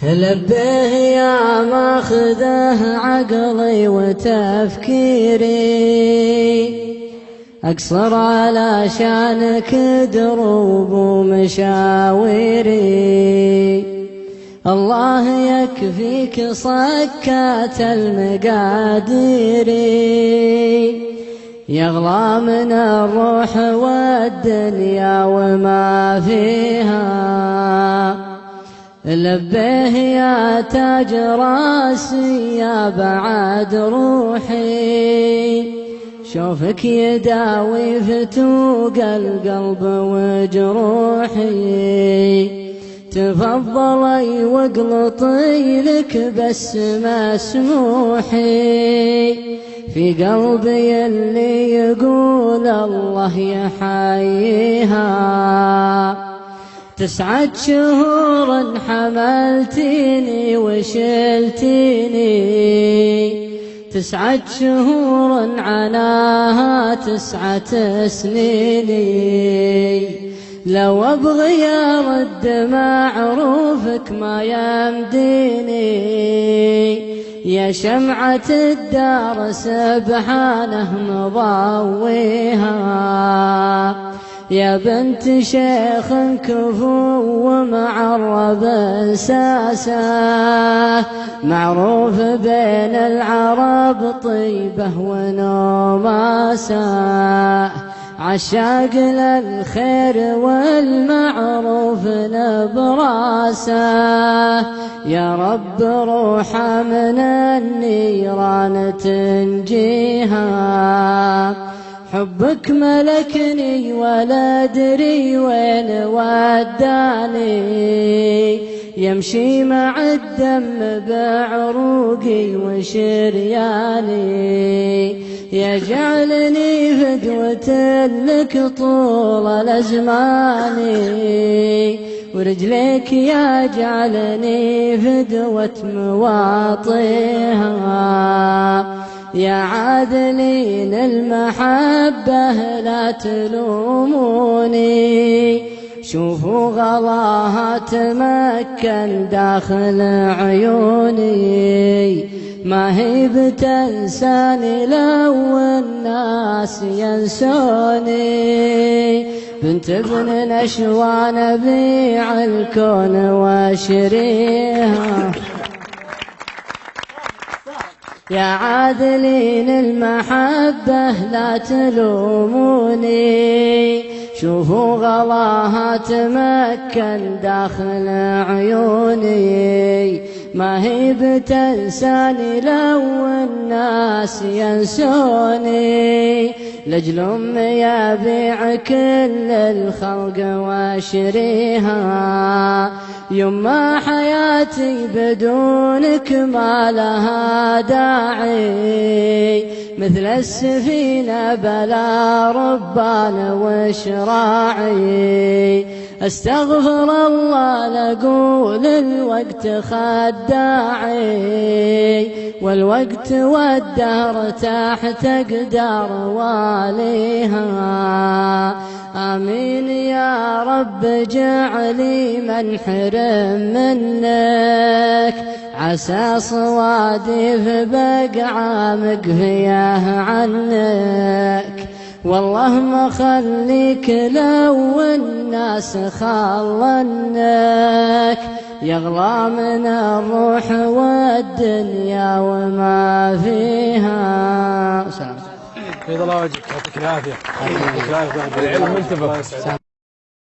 لبيه يا ماخذه عقلي وتفكيري، أقصر على شانك دروب ومشاويري. الله يكفيك صكات المقادير، يغلى من الروح والدنيا وما فيها. لبيه يا تاج راسي يا بعد روحي، شوفك يداوي فتوق القلب وجروحي. تفضلي واقلطي لك بس مسموحي، في قلبي اللي يقول الله يحييها. 9 شهور حملتيني وشلتيني، 9 شهور عناها 9 سنيني. لو ابغي ارد معروفك ما يمديني، يا شمعة الدار سبحانه مضويها. يا بنت شيخ كفو ومعرب ساسه، معروف بين العرب طيبه ونوماسه. عشاق للخير والمعروف نبراسه، يا رب روحه من النيران تنجيها. حبك ملكني ولا أدري وين وداني، يمشي مع الدم بعروقي وشرياني. يجعلني فدوة لك طول الأزمان، ورجليك يجعلني فدوة مواطيها. يا عادلين المحبة لا تلوموني، شوفوا غلاها تمكن داخل عيوني. ما هي بتنساني لو الناس ينسوني، بنت ابن نشوان بيع الكون واشريها. يا عادلين المحبة لا تلوموني، شوفوا غلاها تمكن داخل عيوني. ما هي بتنساني لو الناس ينسوني، لجل أمي يبيع كل الخلق واشريها. يما حياتي بدونك ما لها داعي، مثل السفينة بلا ربان وشراعي. استغفر الله لأقول الوقت خداعي، والوقت والدهر تحت أقدار واليها. آمين يا رب اجعلي منحرم منك، عسى صوادي في بقعة مقفيه عنك. والله ما خليك لو الناس خلنك، يغلى من الروح والدنيا وما فيها. في الله وجهك، يعطيك العافية. العلم منتبه.